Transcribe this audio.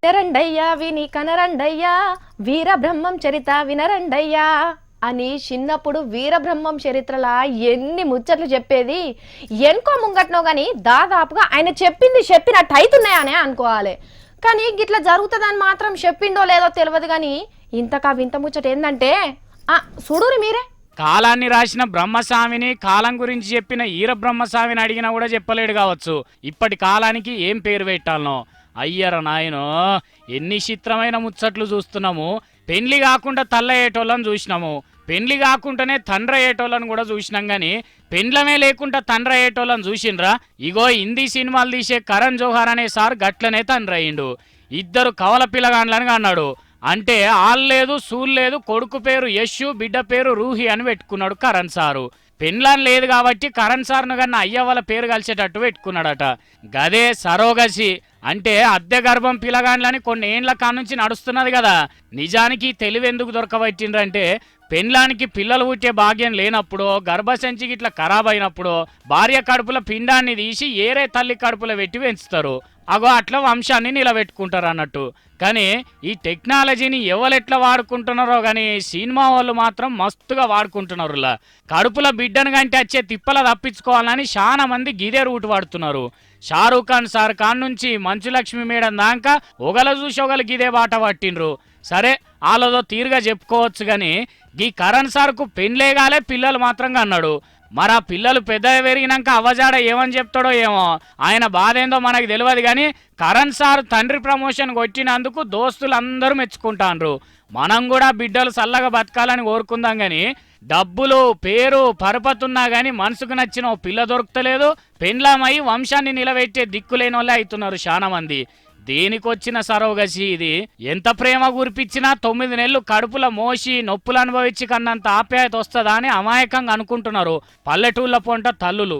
వినరండయ్యా విని కనరండయ్యా వీరబ్రహ్మం చరిత వినరండయ్యా అని చిన్నప్పుడు వీరబ్రహ్మం చరిత్రలా ఎన్ని ముచ్చట్లు చెప్పేది. ఎన్కో ముంగట్నో గాని దాదాపుగా ఆయన చెప్పినట్టు అవుతున్నాయనే అనుకోవాలి. కానీ గిట్లా జరుగుతుందని మాత్రం చెప్పిండో లేదో తెలియదు. కానీ ఇంతకా వింత ముచ్చట ఏందంటే చూడురి మీరే. కాలాన్ని రాసిన బ్రహ్మస్వామిని, కాలం గురించి చెప్పిన ఈరబ్రహ్మస్వామిని అడిగినా కూడా చెప్పలేడు కావచ్చు ఇప్పటి కాలానికి ఏం పేరు పెట్టాలనో. అయ్యర నాయనో, ఎన్ని చిత్రమైన ముచ్చట్లు చూస్తున్నాము. పెండ్లి కాకుండా తల్లయ్యేటోళ్ళని చూసినాము, పెండ్లి కాకుండానే తండ్రి అయ్యేటోళ్ళని కూడా చూసినాం. కానీ పెండ్లమే లేకుండా తండ్రి అయ్యేటోళ్ళని చూసిండ్రా? ఇగో హిందీ సినిమాలు తీసే కరణ్ జోహార్ అనే సార్ గట్లనే తండ్రి అయ్యిండు. ఇద్దరు కవల పిల్లగాండ్లని అన్నాడు. అంటే ఆల్లేదు సూల్లేదు, కొడుకు పేరు యశు, బిడ్డ పేరు రూహి అని పెట్టుకున్నాడు కరణ్ సారు. పెండ్లాన్ లేదు కాబట్టి కరణ్ సార్ను కన్నా అయ్య వాళ్ళ పేరు కలిసేటట్టు పెట్టుకున్నాడట. గదే సరోగసి అంటే అద్దె గర్భం పిల్లగాండ్లని కొన్ని ఏండ్ల కానుంచి నడుస్తున్నది కదా. నిజానికి తెలివెందుకు దొరకబట్టిండ్రంటే పెండ్లానికి పిల్లలు పుట్టే భాగ్యం లేనప్పుడు, గర్భసంచికి ఇట్లా ఖరాబ్ అయినప్పుడు భార్య కడుపుల పిండాన్ని తీసి ఏరే తల్లి కడుపులో పెట్టి పెంచుతారు. అగో అట్లా వంశాన్ని నిలబెట్టుకుంటారు అన్నట్టు. కానీ ఈ టెక్నాలజీని ఎవరెట్లా వాడుకుంటున్నారో కానీ సినిమా వాళ్ళు మాత్రం మస్తుగా వాడుకుంటున్నారు. కడుపుల బిడ్డను కంటే వచ్చే తిప్పల తప్పించుకోవాలని చాలా మంది గిదే రూట్ వాడుతున్నారు. షారూఖ్ ఖాన్ సార్ కాన్ నుంచి మంచులక్ష్మి మేడం దాకా ఒకల చూసి ఒకరు గిదే బాట పట్టిండ్రు. సరే వాళ్ళతో తీరుగా చెప్పుకోవచ్చు. కానీ ఈ కరణ్ సార్కు పెండ్లేగాలే పిల్లలు మాత్రంగా అన్నాడు. మరి ఆ పిల్లలు పెద్దగా పెరిగినాక అవ్వజాడ ఏమని చెప్తాడో ఏమో. ఆయన బాధ ఏందో మనకు తెలియదు. కానీ కరణ్ సార్ తండ్రి ప్రమోషన్ కొట్టినందుకు దోస్తులు అందరూ మెచ్చుకుంటాండ్రు. మనం కూడా బిడ్డలు చల్లగా బతకాలని కోరుకుందాం. కానీ డబ్బులు, పేరు, పరపతున్నా కానీ మనసుకు నచ్చిన ఓ పిల్ల దొరుకుతలేదు. పెండ్లామై వంశాన్ని నిలబెట్టే దిక్కులేని వాళ్ళే అవుతున్నారు చాలా మంది. దేనికొచ్చిన సరోగసి ఇది. ఎంత ప్రేమ గురిపించినా 9 నెలలు కడుపుల మోసి నొప్పులు అనుభవించి కన్నంత ఆప్యాయత వస్తుందా అని అమాయకంగా అనుకుంటున్నారు పల్లెటూళ్ళ పొంట తల్లులు.